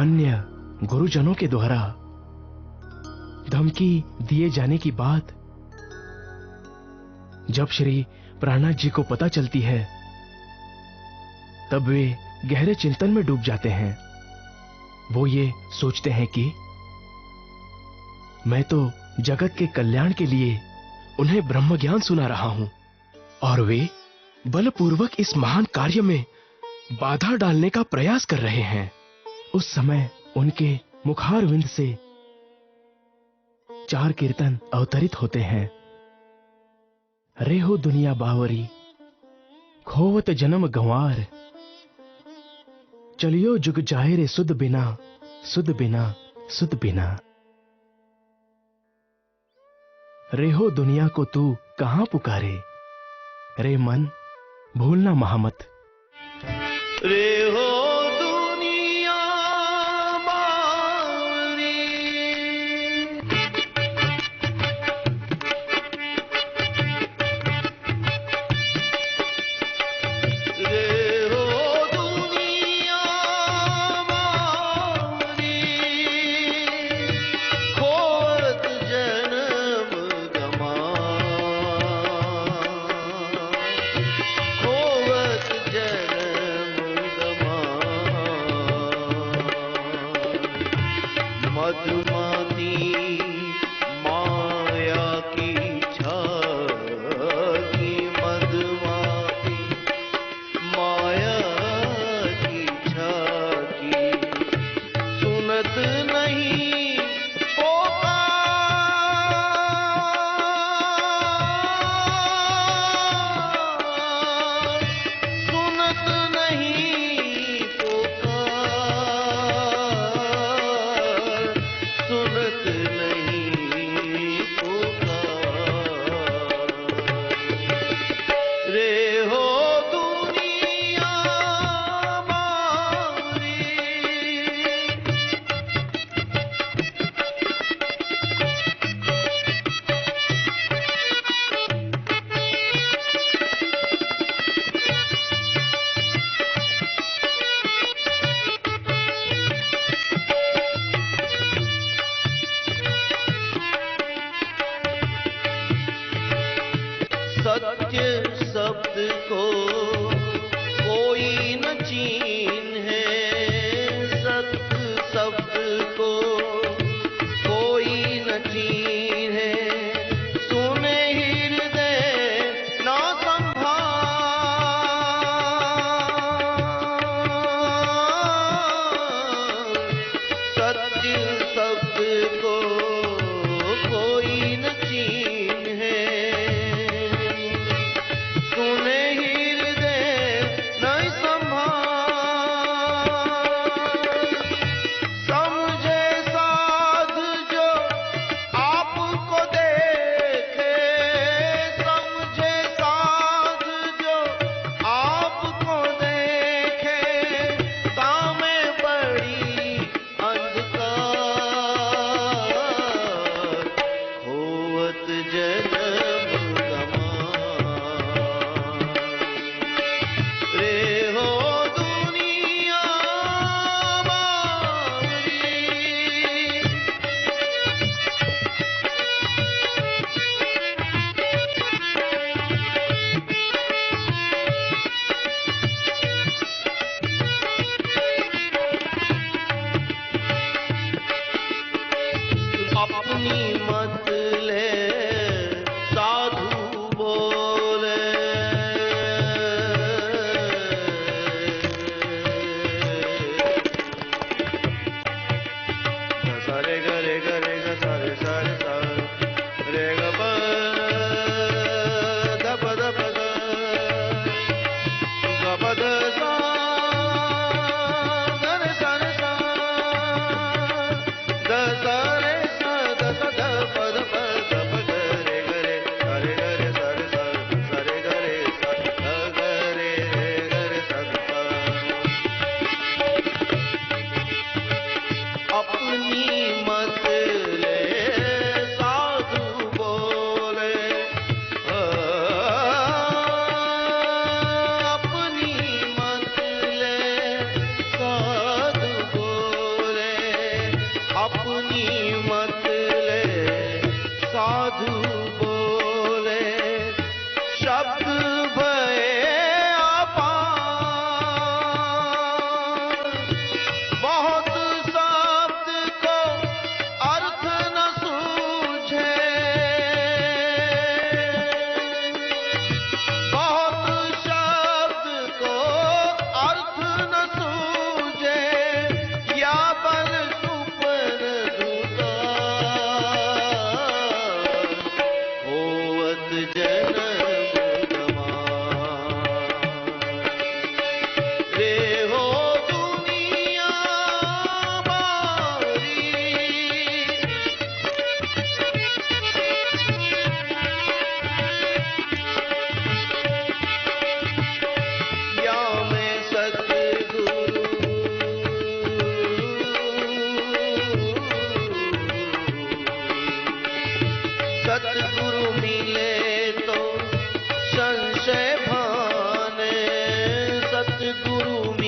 अन्य गुरुजनों के द्वारा धमकी दिए जाने की बात जब श्री प्राणनाथ जी को पता चलती है, तब वे गहरे चिंतन में डूब जाते हैं। वो ये सोचते हैं कि मैं तो जगत के कल्याण के लिए उन्हें ब्रह्म ज्ञान सुना रहा हूं और वे बलपूर्वक इस महान कार्य में बाधा डालने का प्रयास कर रहे हैं। उस समय उनके मुखारविंद से 4 कीर्तन अवतरित होते हैं। रेहो दुनिया बावरी, खोवत जन्म गंवार, चलियो जुग जाए रे सुध बिना, सुध बिना, सुध बिना। रेहो दुनिया को तू कहां पुकारे, रे मन भूलना महामत। रेहो अंधकार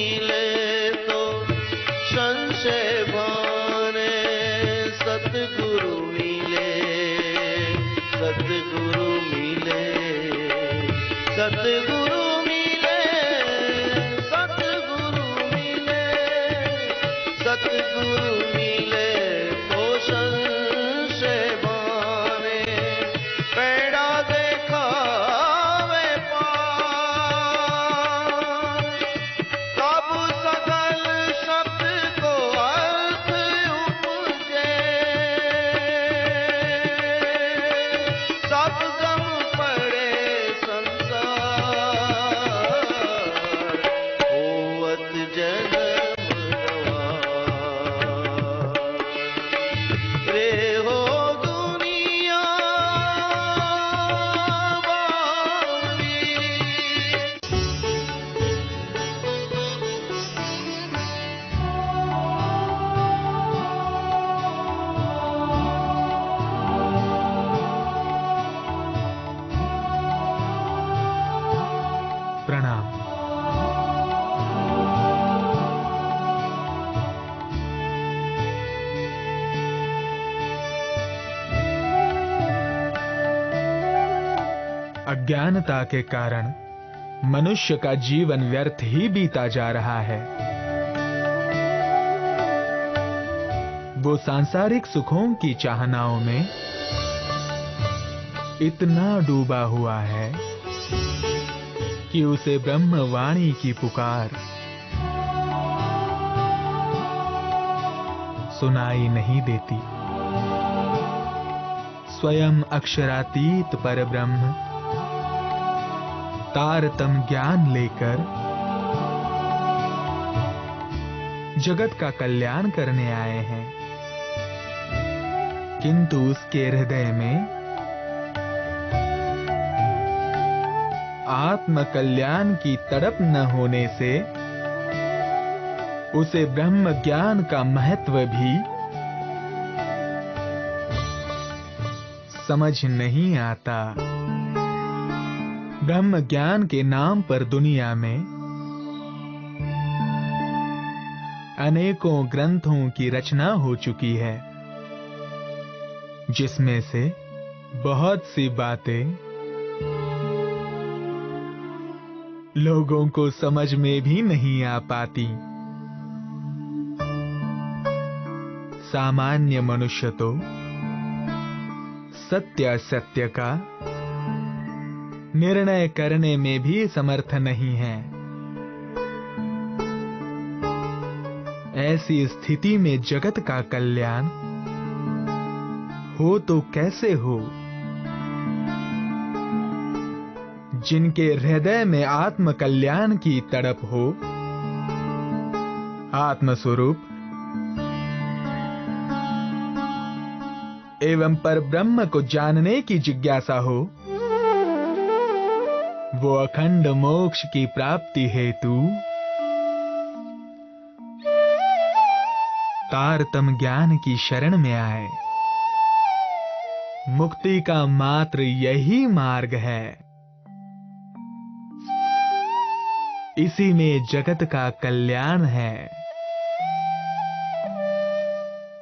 मिले तो संशय भाने, सतगुरु मिले, सतगुरु मिले, सतगुरु मिले, सतगुरु मिले, सतगुरु मिले तो संशय भाने, पैड़ा देखावे पार, तब सकल शब्द को अर्थ उपजे, सब गम पड़े संसार, होवत जन्म गवार, रे हो दुनिया बावरी। प्रणाम। अज्ञानता के कारण मनुष्य का जीवन व्यर्थ ही बीता जा रहा है। वो सांसारिक सुखों की चाहनाओं में इतना डूबा हुआ है कि उसे ब्रह्मवाणी की पुकार सुनाई नहीं देती। स्वयं अक्षरातीत परब्रह्म तारतम ज्ञान लेकर जगत का कल्याण करने आए हैं, किंतु उसके हृदय में आत्म कल्याण की तड़प न होने से उसे ब्रह्म ज्ञान का महत्व भी समझ नहीं आता। ब्रह्म ज्ञान के नाम पर दुनिया में अनेकों ग्रंथों की रचना हो चुकी है, जिसमें से बहुत सी बातें लोगों को समझ में भी नहीं आ पाती। सामान्य मनुष्य तो सत्य असत्य का निर्णय करने में भी समर्थ नहीं है। ऐसी स्थिति में जगत का कल्याण हो तो कैसे हो? जिनके हृदय में आत्म कल्याण की तड़प हो, आत्म स्वरूप एवं परब्रह्म को जानने की जिज्ञासा हो, वो अखंड मोक्ष की प्राप्ति हेतु तारतम ज्ञान की शरण में आए। मुक्ति का मात्र यही मार्ग है। इसी में जगत का कल्याण है।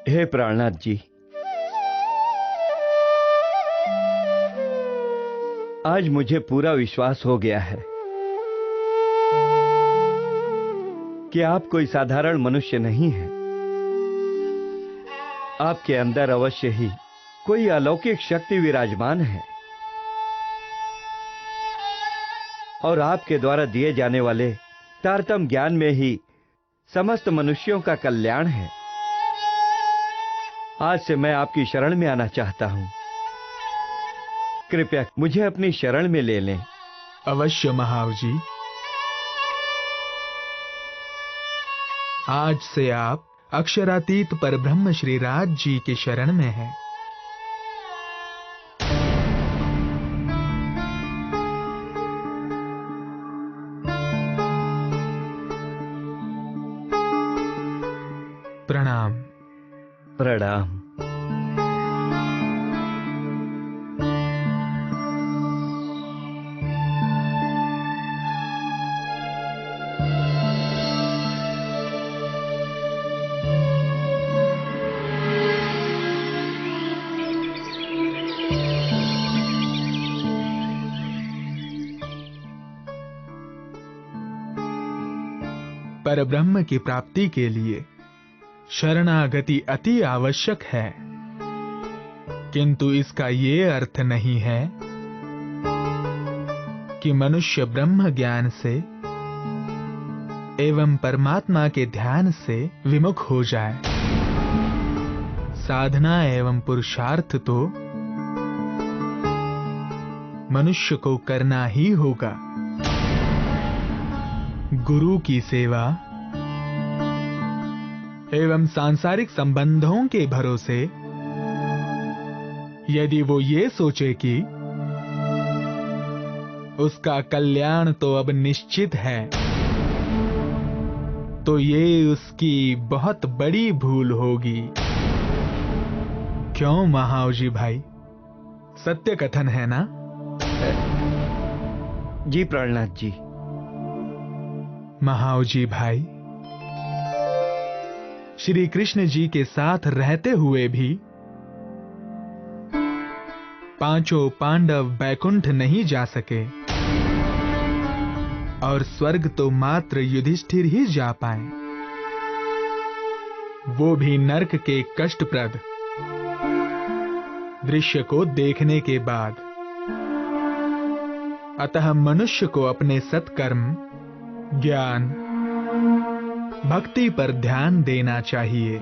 हे प्राणनाथ जी, आज मुझे पूरा विश्वास हो गया है कि आप कोई साधारण मनुष्य नहीं हैं। आपके अंदर अवश्य ही कोई अलौकिक शक्ति विराजमान है और आपके द्वारा दिए जाने वाले तारतम ज्ञान में ही समस्त मनुष्यों का कल्याण है। आज से मैं आपकी शरण में आना चाहता हूं। कृपया मुझे अपनी शरण में ले लें। अवश्य महाव जी। आज से आप अक्षरातीत परब्रह्म श्री राज जी की शरण में हैं। प्रणाम। प्रणाम। पर ब्रह्म की प्राप्ति के लिए शरणागति अति आवश्यक है, किंतु इसका ये अर्थ नहीं है कि मनुष्य ब्रह्म ज्ञान से एवं परमात्मा के ध्यान से विमुख हो जाए। साधना एवं पुरुषार्थ तो मनुष्य को करना ही होगा। गुरु की सेवा एवं सांसारिक संबंधों के भरोसे यदि वो ये सोचे कि उसका कल्याण तो अब निश्चित है, तो ये उसकी बहुत बड़ी भूल होगी। क्यों महाव जी भाई, सत्य कथन है ना? जी प्राणनाथ जी। महाव जी भाई, श्री कृष्ण जी के साथ रहते हुए भी पांचों पांडव बैकुंठ नहीं जा सके और स्वर्ग तो मात्र युधिष्ठिर ही जा पाए, वो भी नरक के कष्टप्रद दृश्य को देखने के बाद। अतः मनुष्य को अपने सत्कर्म, ज्ञान, भक्ति पर ध्यान देना चाहिए।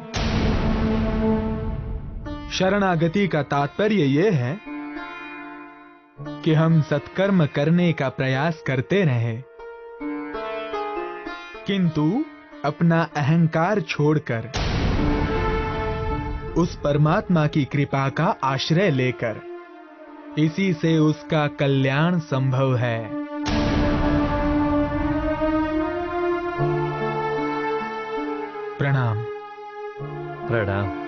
शरणागति का तात्पर्य यह है कि हम सत्कर्म करने का प्रयास करते रहे, किंतु अपना अहंकार छोड़कर उस परमात्मा की कृपा का आश्रय लेकर, इसी से उसका कल्याण संभव है। प्रणाम। प्रणाम।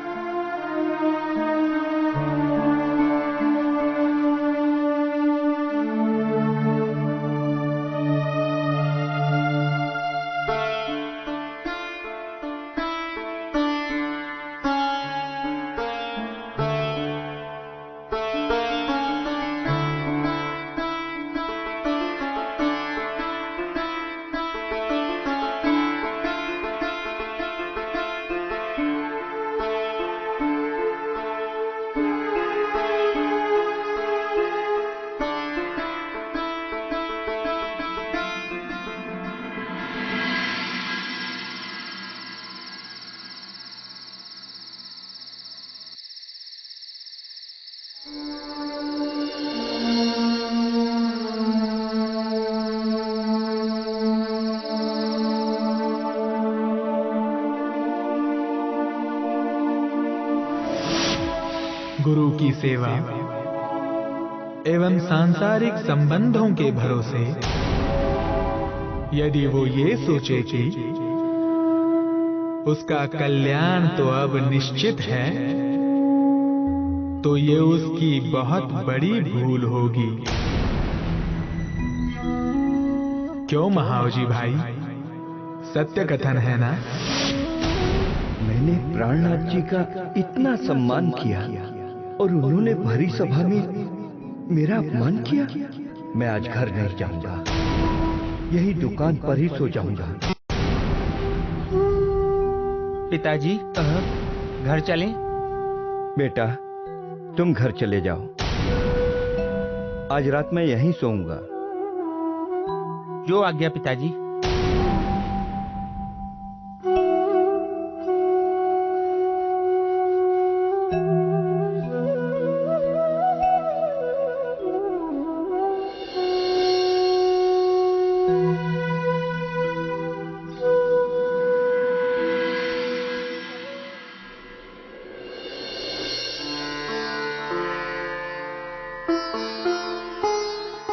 गुरु की सेवा एवं सांसारिक संबंधों के भरोसे यदि वो ये सोचे कि उसका कल्याण तो अब निश्चित है, तो ये उसकी बहुत बड़ी भूल होगी। क्यों महाव जी भाई, सत्य कथन है ना? मैंने प्राणनाथ जी का इतना सम्मान किया और उन्होंने भरी सभा में मेरा अपमान किया। मैं आज घर नहीं जाऊंगा, यही दुकान पर ही सो जाऊंगा। पिताजी, घर चलें? बेटा, तुम घर चले जाओ, आज रात मैं यहीं सोऊंगा। जो आज्ञा पिताजी।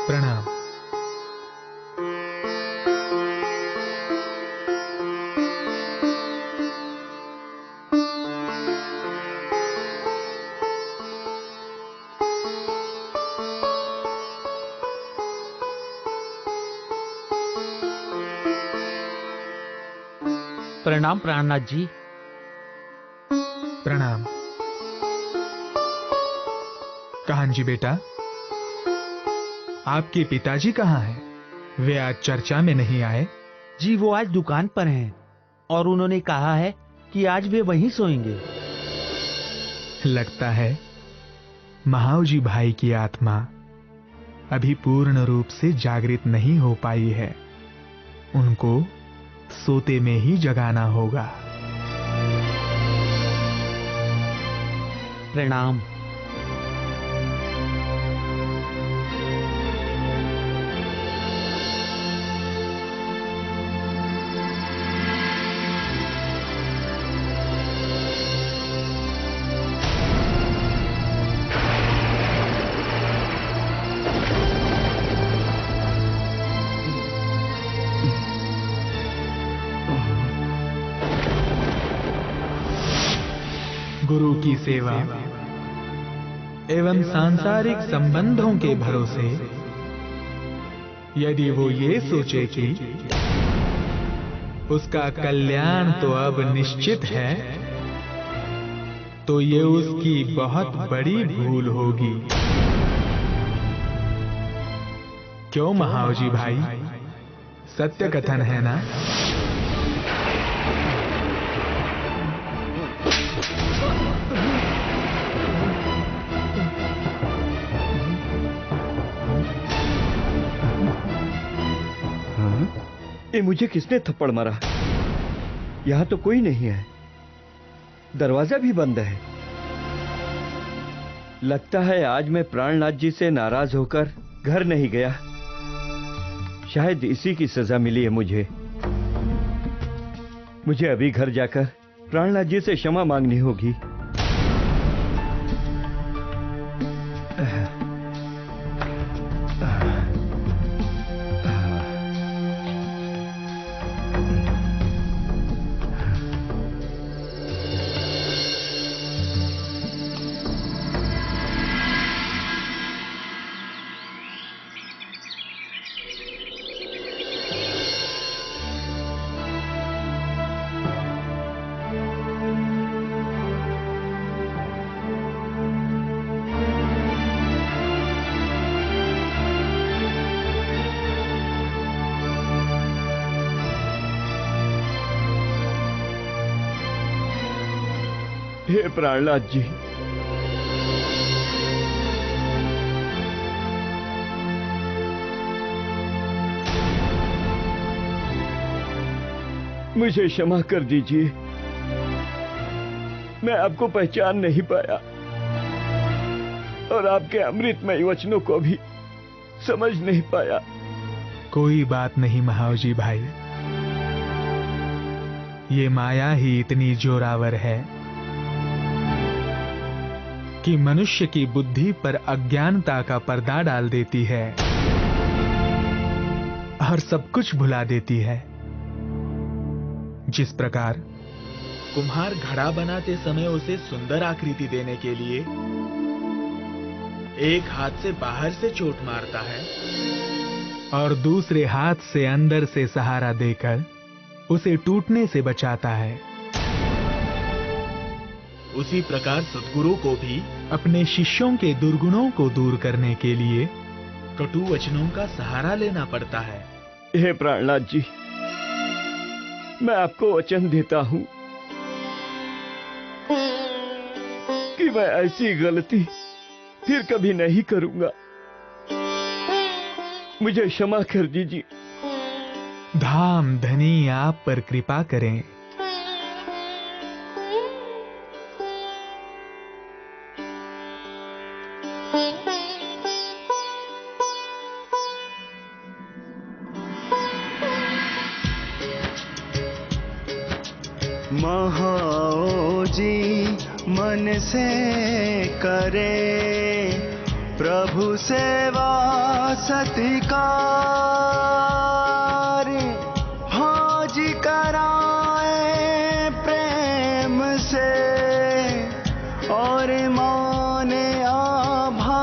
प्रणाम। प्रणाम प्राणनाथ जी। प्रणाम। काहन जी बेटा, आपके पिताजी कहाँ हैं? वे आज चर्चा में नहीं आए। जी वो आज दुकान पर हैं और उन्होंने कहा है कि आज वे वहीं सोएंगे। लगता है महावजी भाई की आत्मा अभी पूर्ण रूप से जागृत नहीं हो पाई है। उनको सोते में ही जगाना होगा। प्रणाम। गुरु की सेवा एवं सांसारिक संबंधों के भरोसे यदि वो ये सोचे कि उसका कल्याण तो अब निश्चित है, तो ये उसकी बहुत बड़ी भूल होगी। क्यों महावजी भाई, सत्य कथन है ना? ये मुझे किसने थप्पड़ मारा? यहां तो कोई नहीं है, दरवाजा भी बंद है। लगता है आज मैं प्राणनाथ जी से नाराज होकर घर नहीं गया। शायद इसी की सजा मिली है मुझे। मुझे अभी घर जाकर प्राणनाथ जी से क्षमा मांगनी होगी। हे प्राणनाथ जी, मुझे क्षमा कर दीजिए। मैं आपको पहचान नहीं पाया और आपके अमृतमय वचनों को भी समझ नहीं पाया। कोई बात नहीं महावजी भाई, ये माया ही इतनी जोरावर है कि मनुष्य की बुद्धि पर अज्ञानता का पर्दा डाल देती है और सब कुछ भुला देती है। जिस प्रकार कुम्हार घड़ा बनाते समय उसे सुंदर आकृति देने के लिए एक हाथ से बाहर से चोट मारता है और दूसरे हाथ से अंदर से सहारा देकर उसे टूटने से बचाता है, उसी प्रकार सद्गुरु को भी अपने शिष्यों के दुर्गुणों को दूर करने के लिए कटु वचनों का सहारा लेना पड़ता है। हे प्राणनाथ जी, मैं आपको वचन देता हूं कि मैं ऐसी गलती फिर कभी नहीं करूंगा। मुझे क्षमा कर दीजिए। धाम धनी आप पर कृपा करें। महाओजी मन से करे प्रभु सेवा सत्कार, हाजी कराए प्रेम से और माने आभार।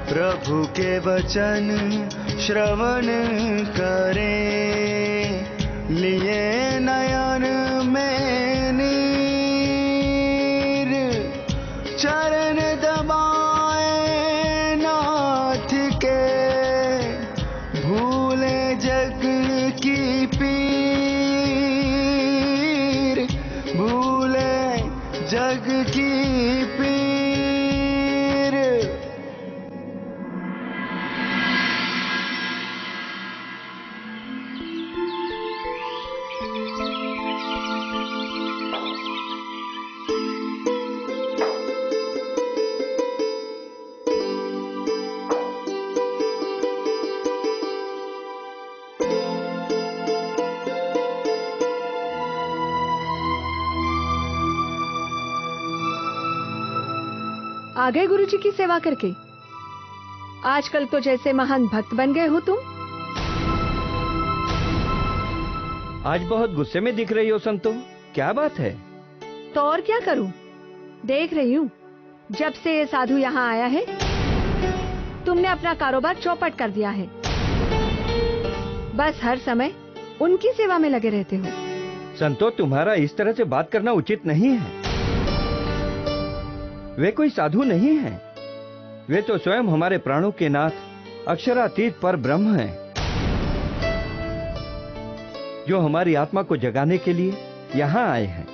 प्रभु के वचन श्रवण करें, लिए नयन में नीर, चरण दबाए नाथ के, भूले आ गए गुरुजी की सेवा करके। आजकल तो जैसे महान भक्त बन गए हो तुम। आज बहुत गुस्से में दिख रही हो संतो, क्या बात है? तो और क्या करूं, देख रही हूँ जब से ये साधु यहाँ आया है तुमने अपना कारोबार चौपट कर दिया है। बस हर समय उनकी सेवा में लगे रहते हो। संतो, तुम्हारा इस तरह से बात करना उचित नहीं है। वे कोई साधु नहीं हैं। वे तो स्वयं हमारे प्राणों के नाथ अक्षरातीत पर ब्रह्म हैं, जो हमारी आत्मा को जगाने के लिए यहाँ आए हैं।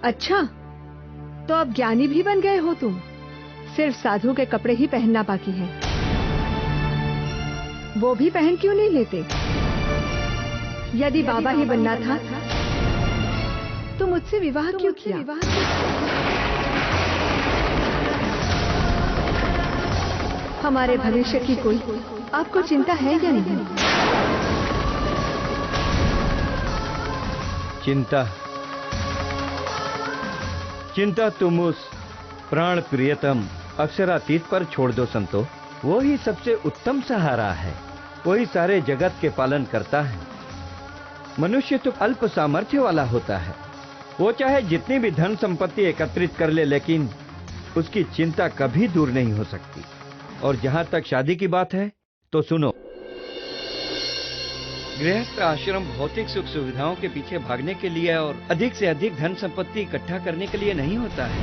अच्छा, तो अब ज्ञानी भी बन गए हो तुम। सिर्फ साधु के कपड़े ही पहनना बाकी है, वो भी पहन क्यों नहीं लेते? यदि बाबा ही बनना था तो मुझसे विवाह क्यों किया? हमारे भविष्य की कोई आपको चिंता है या नहीं? चिंता तुम उस प्राण प्रियतम अक्षरातीत पर छोड़ दो संतो। वो ही सबसे उत्तम सहारा है। वही सारे जगत के पालन करता है। मनुष्य तो अल्प सामर्थ्य वाला होता है। वो चाहे जितनी भी धन संपत्ति एकत्रित कर ले, लेकिन उसकी चिंता कभी दूर नहीं हो सकती। और जहां तक शादी की बात है तो सुनो, गृहस्थ आश्रम भौतिक सुख सुविधाओं के पीछे भागने के लिए और अधिक से अधिक धन संपत्ति इकट्ठा करने के लिए नहीं होता है,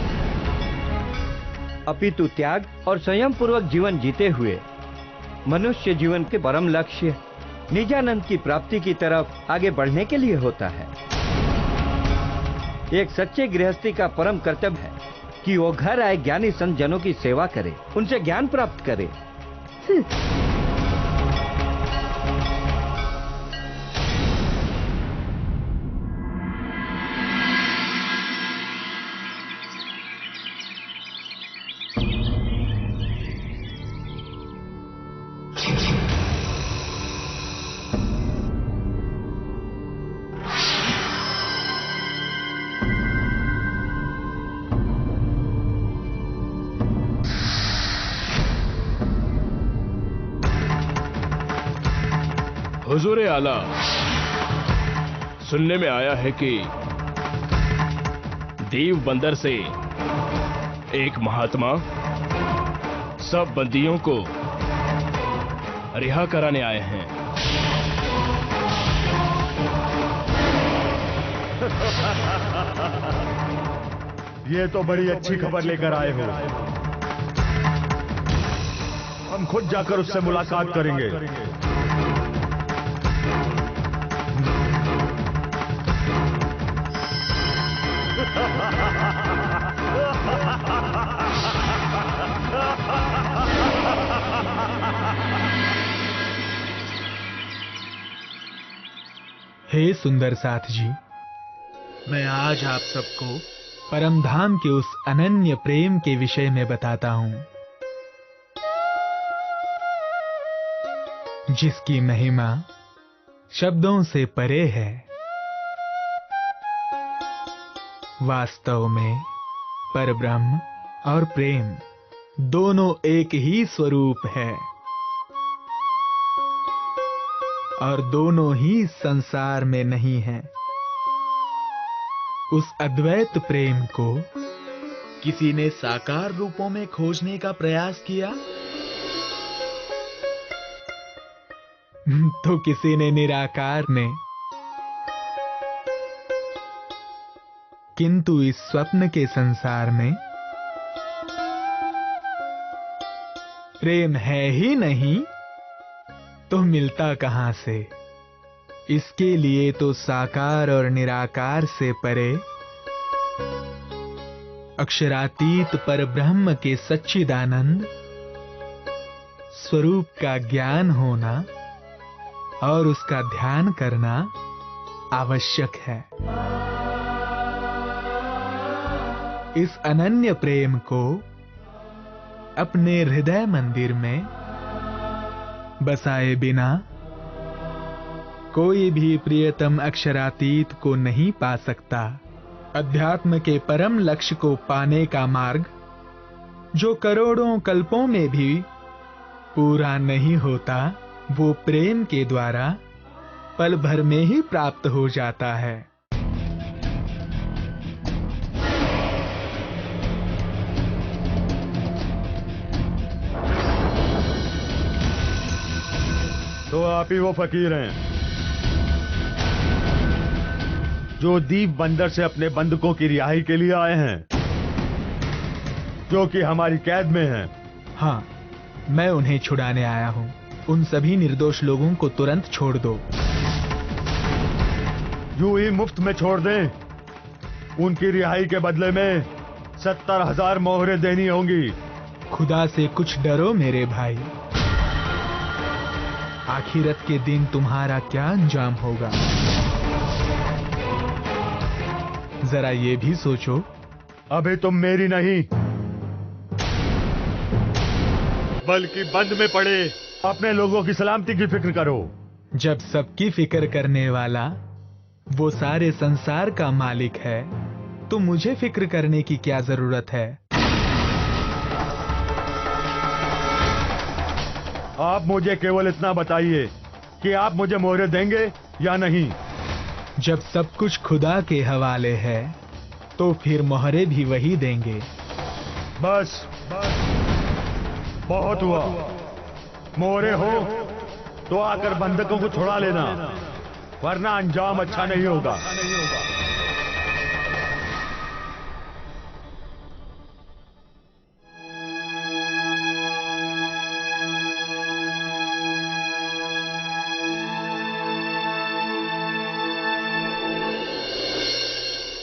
अपितु त्याग और संयम पूर्वक जीवन जीते हुए मनुष्य जीवन के परम लक्ष्य निजानंद की प्राप्ति की तरफ आगे बढ़ने के लिए होता है। एक सच्चे गृहस्थी का परम कर्तव्य है कि वो घर आए ज्ञानी संत जनों की सेवा करे, उनसे ज्ञान प्राप्त करे। हुजूर आला, सुनने में आया है कि दीव बंदर से एक महात्मा सब बंदियों को रिहा कराने आए हैं। ये तो बड़ी अच्छी खबर लेकर आए हो। हम खुद जाकर उससे मुलाकात करेंगे। हे सुंदर साथ जी, मैं आज आप सबको परम धाम के उस अनन्य प्रेम के विषय में बताता हूं, जिसकी महिमा शब्दों से परे है। वास्तव में परब्रह्म और प्रेम दोनों एक ही स्वरूप है और दोनों ही संसार में नहीं है। उस अद्वैत प्रेम को किसी ने साकार रूपों में खोजने का प्रयास किया तो किसी ने निराकार में, किंतु इस स्वप्न के संसार में प्रेम है ही नहीं तो मिलता कहां से? इसके लिए तो साकार और निराकार से परे अक्षरातीत परब्रह्म के सच्चिदानंद स्वरूप का ज्ञान होना और उसका ध्यान करना आवश्यक है। इस अनन्य प्रेम को अपने हृदय मंदिर में बसाए बिना कोई भी प्रियतम अक्षरातीत को नहीं पा सकता। अध्यात्म के परम लक्ष्य को पाने का मार्ग जो करोड़ों कल्पों में भी पूरा नहीं होता, वो प्रेम के द्वारा पल भर में ही प्राप्त हो जाता है। तो आप ही वो फकीर हैं जो दीप बंदर से अपने बंधकों की रिहाई के लिए आए हैं, जो कि हमारी कैद में हैं। हाँ, मैं उन्हें छुड़ाने आया हूँ। उन सभी निर्दोष लोगों को तुरंत छोड़ दो। यूं ही मुफ्त में छोड़ दें? उनकी रिहाई के बदले में 70,000 मोहरें देनी होंगी। खुदा से कुछ डरो मेरे भाई। आखिरत के दिन तुम्हारा क्या अंजाम होगा, जरा ये भी सोचो। अभी तुम मेरी नहीं बल्कि बंद में पड़े अपने लोगों की सलामती की फिक्र करो। जब सबकी फिक्र करने वाला वो सारे संसार का मालिक है, तो मुझे फिक्र करने की क्या जरूरत है? आप मुझे केवल इतना बताइए कि आप मुझे मोहरें देंगे या नहीं। जब सब कुछ खुदा के हवाले है, तो फिर मोहरे भी वही देंगे। बस बहुत हुआ। मोहरे हो तो आकर बंधकों को छुड़ा लेना, वरना अंजाम अच्छा नहीं होगा।